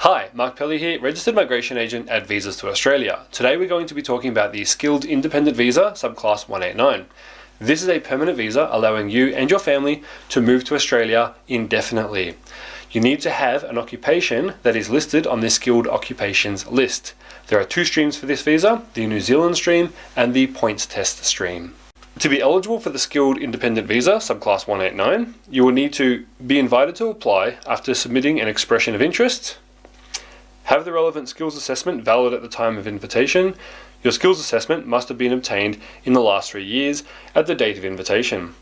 Hi, Mark Pelly here, Registered Migration Agent at Visas to Australia. Today we're going to be talking about the Skilled Independent Visa, Subclass 189. This is a permanent visa allowing you and your family to move to Australia indefinitely. You need to have an occupation that is listed on the Skilled Occupations list. There are two streams for this visa, the New Zealand stream and the points test stream. To be eligible for the Skilled Independent Visa, Subclass 189, you will need to be invited to apply after submitting an expression of interest, have the relevant skills assessment valid at the time of invitation. Your skills assessment must have been obtained in the last 3 years at the date of invitation.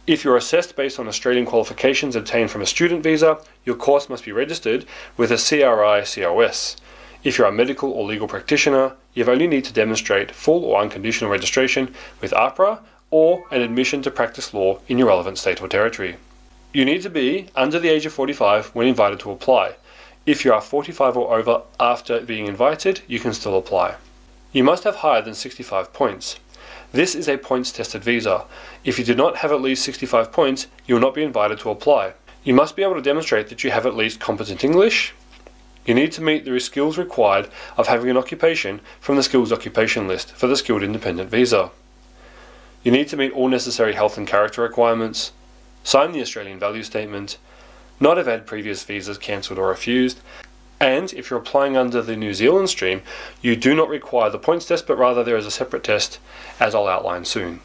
If you're assessed based on Australian qualifications obtained from a student visa, your course must be registered with a CRI-COS. If you're a medical or legal practitioner, you only need to demonstrate full or unconditional registration with APRA or an admission to practice law in your relevant state or territory. You need to be under the age of 45 when invited to apply. If you are 45 or over after being invited, you can still apply. You must have higher than 65 points. This is a points tested visa. If you do not have at least 65 points, you will not be invited to apply. You must be able to demonstrate that you have at least competent English. You need to meet the skills required of having an occupation from the skills occupation list for the Skilled Independent Visa. You need to meet all necessary health and character requirements, sign the Australian Value Statement, not have had previous visas cancelled or refused, and if you're applying under the New Zealand stream, you do not require the points test, but rather there is a separate test, as I'll outline soon.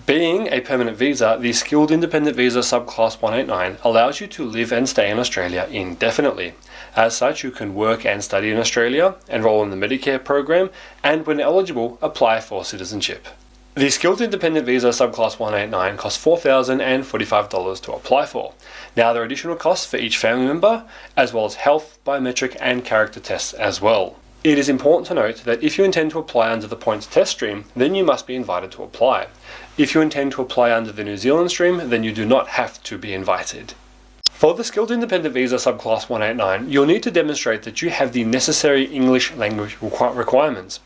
Being a permanent visa, the Skilled Independent Visa Subclass 189 allows you to live and stay in Australia indefinitely. As such, you can work and study in Australia, enrol in the Medicare program, and when eligible, apply for citizenship. The Skilled Independent Visa Subclass 189 costs $4,045 to apply for. Now there are additional costs for each family member, as well as health, biometric and character tests as well. It is important to note that if you intend to apply under the points test stream, then you must be invited to apply. If you intend to apply under the New Zealand stream, then you do not have to be invited. For the Skilled Independent Visa Subclass 189, you'll need to demonstrate that you have the necessary English language requirements.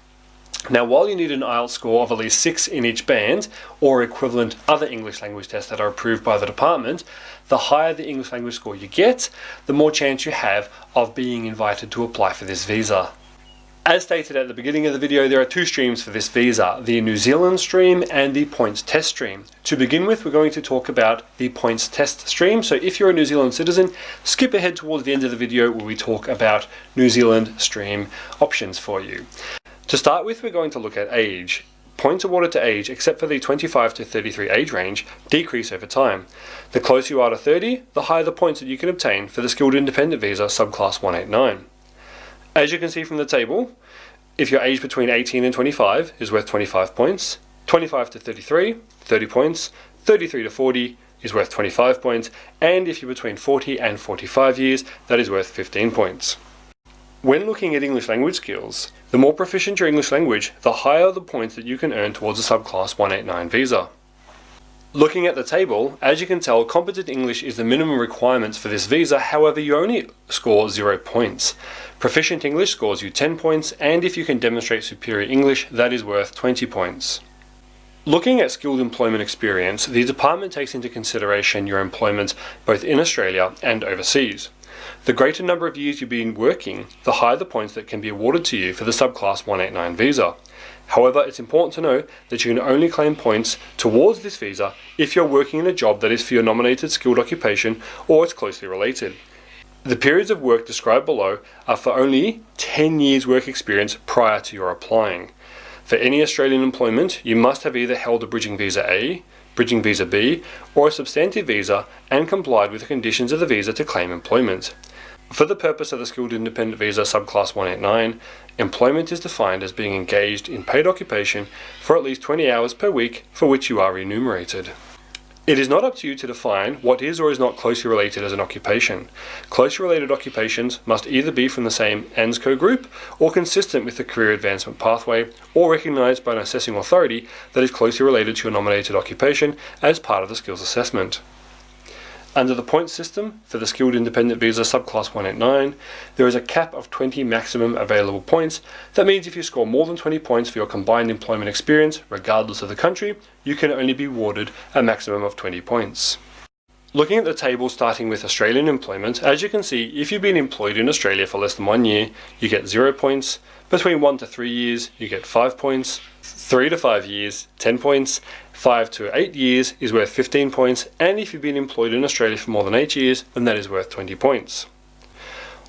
Now, while you need an IELTS score of at least 6 in each band, or equivalent other English language tests that are approved by the department, the higher the English language score you get, the more chance you have of being invited to apply for this visa. As stated at the beginning of the video, there are two streams for this visa, the New Zealand stream and the points test stream. To begin with, we're going to talk about the points test stream. So if you're a New Zealand citizen, skip ahead towards the end of the video where we talk about New Zealand stream options for you. To start with, we're going to look at age. Points awarded to age, except for the 25 to 33 age range, decrease over time. The closer you are to 30, the higher the points that you can obtain for the Skilled Independent Visa Subclass 189. As you can see from the table, if you're aged between 18 and 25 is worth 25 points, 25 to 33, 30 points, 33 to 40 is worth 25 points, and if you're between 40 and 45 years, that is worth 15 points. When looking at English language skills, the more proficient your English language, the higher the points that you can earn towards a Subclass 189 visa. Looking at the table, as you can tell, competent English is the minimum requirements for this visa, however you only score 0 points. Proficient English scores you 10 points, and if you can demonstrate superior English, that is worth 20 points. Looking at skilled employment experience, the department takes into consideration your employment both in Australia and overseas. The greater number of years you've been working, the higher the points that can be awarded to you for the Subclass 189 visa. However, it's important to know that you can only claim points towards this visa if you're working in a job that is for your nominated skilled occupation or it's closely related. The periods of work described below are for only 10 years work experience prior to your applying. For any Australian employment, you must have either held a Bridging Visa A, Bridging Visa B, or a substantive visa and complied with the conditions of the visa to claim employment. For the purpose of the Skilled Independent Visa Subclass 189, employment is defined as being engaged in paid occupation for at least 20 hours per week for which you are remunerated. It is not up to you to define what is or is not closely related as an occupation. Closely related occupations must either be from the same ANZCO group or consistent with the career advancement pathway or recognised by an assessing authority that is closely related to your nominated occupation as part of the skills assessment. Under the points system for the Skilled Independent Visa Subclass 189, there is a cap of 20 maximum available points. That means if you score more than 20 points for your combined employment experience, regardless of the country, you can only be awarded a maximum of 20 points. Looking at the table starting with Australian employment, as you can see, if you've been employed in Australia for less than 1 year, you get 0 points. Between 1 to 3 years, you get 5 points. 3 to 5 years, 10 points. 5 to 8 years is worth 15 points. And if you've been employed in Australia for more than 8 years, then that is worth 20 points.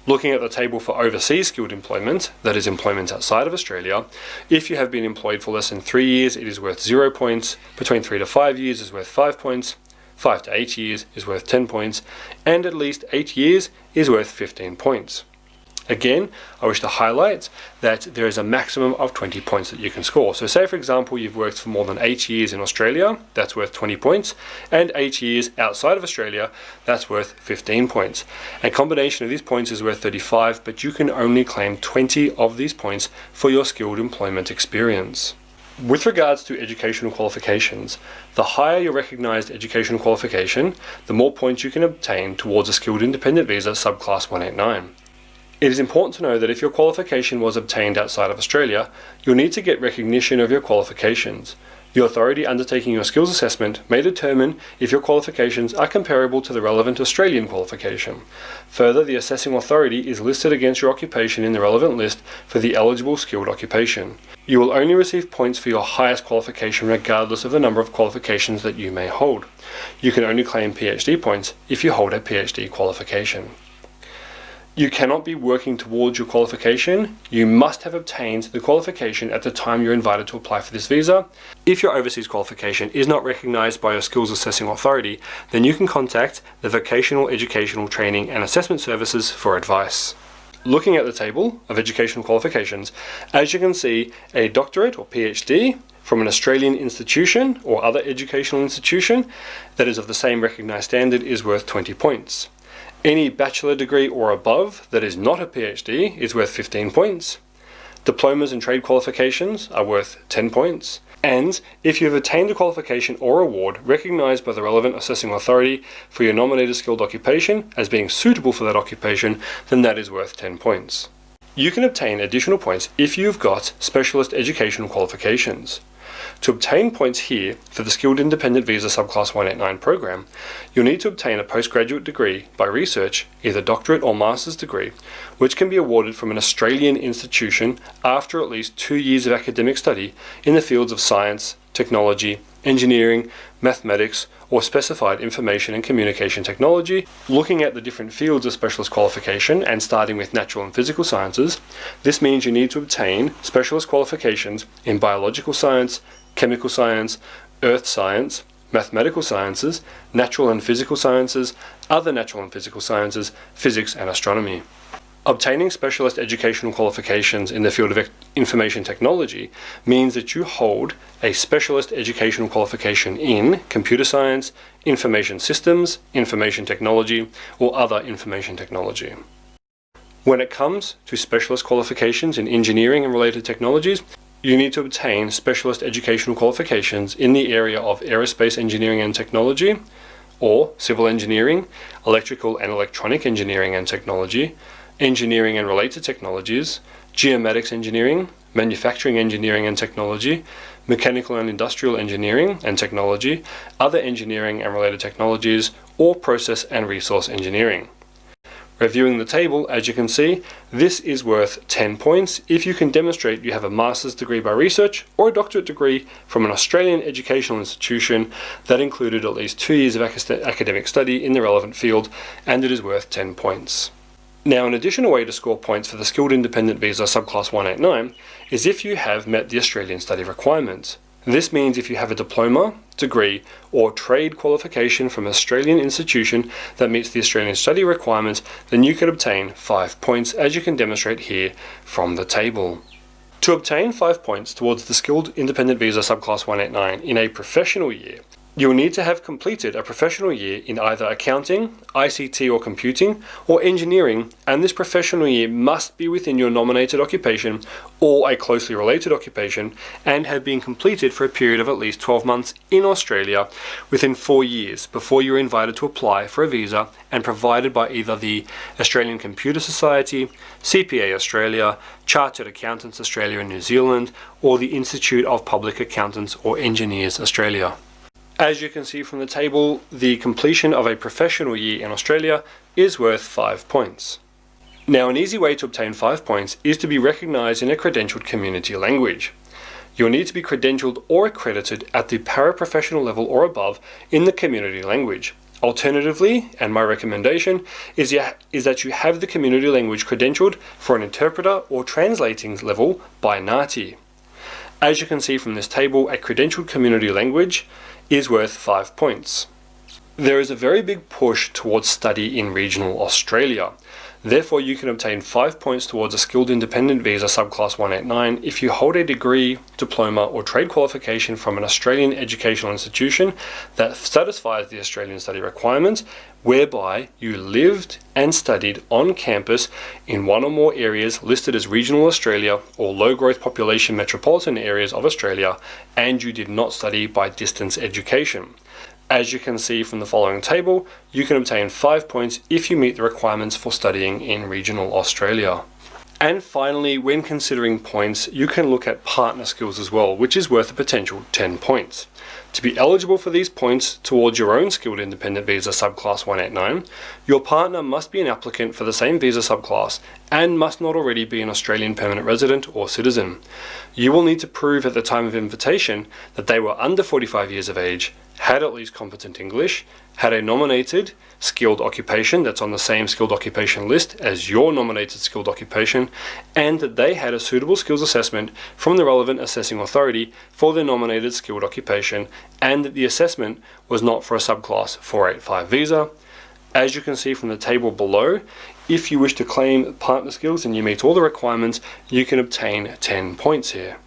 Looking at the table for overseas skilled employment, that is employment outside of Australia, if you have been employed for less than 3 years, it is worth 0 points. Between 3 to 5 years is worth 5 points. 5 to 8 years is worth 10 points, and at least 8 years is worth 15 points. Again, I wish to highlight that there is a maximum of 20 points that you can score. So say for example you've worked for more than 8 years in Australia, that's worth 20 points, and 8 years outside of Australia, that's worth 15 points. A combination of these points is worth 35, but you can only claim 20 of these points for your skilled employment experience. With regards to educational qualifications, the higher your recognised educational qualification, the more points you can obtain towards a skilled independent visa subclass 189. It is important to know that if your qualification was obtained outside of Australia, you'll need to get recognition of your qualifications. The authority undertaking your skills assessment may determine if your qualifications are comparable to the relevant Australian qualification. Further, the assessing authority is listed against your occupation in the relevant list for the eligible skilled occupation. You will only receive points for your highest qualification regardless of the number of qualifications that you may hold. You can only claim PhD points if you hold a PhD qualification. You cannot be working towards your qualification. You must have obtained the qualification at the time you're invited to apply for this visa. If your overseas qualification is not recognised by your skills assessing authority, then you can contact the Vocational Educational Training and Assessment Services for advice. Looking at the table of educational qualifications, as you can see, a doctorate or PhD from an Australian institution or other educational institution that is of the same recognised standard is worth 20 points. Any bachelor degree or above that is not a PhD is worth 15 points. Diplomas and trade qualifications are worth 10 points. And if you have attained a qualification or award recognised by the relevant assessing authority for your nominated skilled occupation as being suitable for that occupation, then that is worth 10 points. You can obtain additional points if you've got specialist educational qualifications. To obtain points here for the Skilled Independent Visa Subclass 189 program, you'll need to obtain a postgraduate degree by research, either doctorate or master's degree, which can be awarded from an Australian institution after at least 2 years of academic study in the fields of science, technology, engineering, mathematics, or specified information and communication technology. Looking at the different fields of specialist qualification and starting with natural and physical sciences, this means you need to obtain specialist qualifications in biological science, chemical science, earth science, mathematical sciences, natural and physical sciences, other natural and physical sciences, physics and astronomy. Obtaining specialist educational qualifications in the field of information technology means that you hold a specialist educational qualification in computer science, information systems, information technology, or other information technology. When it comes to specialist qualifications in engineering and related technologies, you need to obtain specialist educational qualifications in the area of aerospace engineering and technology, or civil engineering, electrical and electronic engineering and technology, engineering and related technologies, geomatics engineering, manufacturing engineering and technology, mechanical and industrial engineering and technology, other engineering and related technologies, or process and resource engineering. Reviewing the table, as you can see, this is worth 10 points if you can demonstrate you have a master's degree by research or a doctorate degree from an Australian educational institution that included at least 2 years of academic study in the relevant field, and it is worth 10 points. Now, an additional way to score points for the Skilled Independent Visa Subclass 189 is if you have met the Australian study requirements. This means if you have a diploma, degree, or trade qualification from an Australian institution that meets the Australian study requirements, then you can obtain 5 points, as you can demonstrate here from the table. To obtain 5 points towards the Skilled Independent Visa Subclass 189 in a professional year, you will need to have completed a professional year in either accounting, ICT or computing, or engineering, and this professional year must be within your nominated occupation or a closely related occupation and have been completed for a period of at least 12 months in Australia within 4 years before you are invited to apply for a visa and provided by either the Australian Computer Society, CPA Australia, Chartered Accountants Australia and New Zealand, or the Institute of Public Accountants or Engineers Australia. As you can see from the table, the completion of a professional year in Australia is worth 5 points. Now, an easy way to obtain 5 points is to be recognised in a credentialed community language. You'll need to be credentialed or accredited at the paraprofessional level or above in the community language. Alternatively, and my recommendation, is that you have the community language credentialed for an interpreter or translating level by NAATI. As you can see from this table, a credentialed community language is worth 5 points. There is a very big push towards study in regional Australia. Therefore, you can obtain 5 points towards a skilled independent visa subclass 189 if you hold a degree, diploma or trade qualification from an Australian educational institution that satisfies the Australian study requirements, whereby you lived and studied on campus in one or more areas listed as regional Australia or low growth population metropolitan areas of Australia, and you did not study by distance education. As you can see from the following table, you can obtain 5 points if you meet the requirements for studying in regional Australia. And finally, when considering points, you can look at partner skills as well, which is worth a potential 10 points. To be eligible for these points towards your own skilled independent visa subclass 189, your partner must be an applicant for the same visa subclass and must not already be an Australian permanent resident or citizen. You will need to prove at the time of invitation that they were under 45 years of age, had at least competent English, had a nominated skilled occupation that's on the same skilled occupation list as your nominated skilled occupation, and that they had a suitable skills assessment from the relevant assessing authority for their nominated skilled occupation, and that the assessment was not for a subclass 485 visa. As you can see from the table below, if you wish to claim partner skills and you meet all the requirements, you can obtain 10 points here.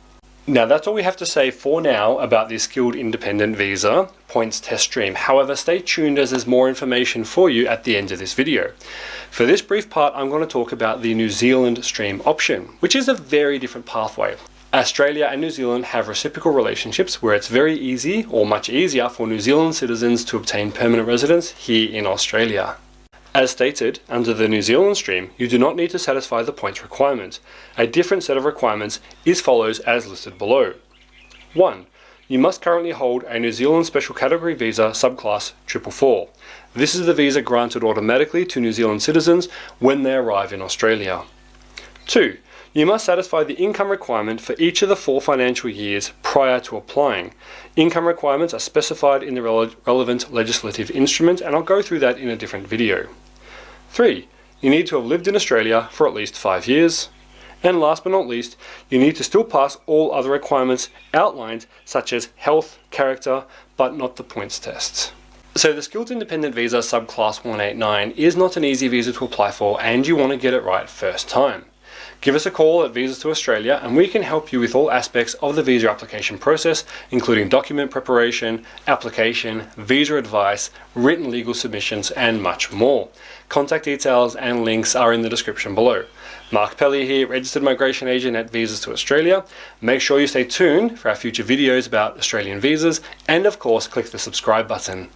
Now, that's all we have to say for now about the skilled independent visa points test stream. However, stay tuned as there's more information for you at the end of this video. For this brief part, I'm going to talk about the New Zealand stream option, which is a very different pathway. Australia and New Zealand have reciprocal relationships where it's very easy, or much easier, for New Zealand citizens to obtain permanent residence here in Australia. As stated, under the New Zealand stream, you do not need to satisfy the points requirement. A different set of requirements is follows as listed below. 1. You must currently hold a New Zealand Special Category Visa subclass 444. This is the visa granted automatically to New Zealand citizens when they arrive in Australia. 2. You must satisfy the income requirement for each of the 4 financial years prior to applying. Income requirements are specified in the relevant legislative instrument, and I'll go through that in a different video. 3. You need to have lived in Australia for at least 5 years. And last but not least, you need to still pass all other requirements outlined, such as health, character, but not the points tests. So the Skilled Independent Visa subclass 189 is not an easy visa to apply for, and you want to get it right first time. Give us a call at Visas to Australia and we can help you with all aspects of the visa application process, including document preparation, application, visa advice, written legal submissions, and much more. Contact details and links are in the description below. Mark Pelly here, Registered Migration Agent at Visas to Australia. Make sure you stay tuned for our future videos about Australian visas, and of course click the subscribe button.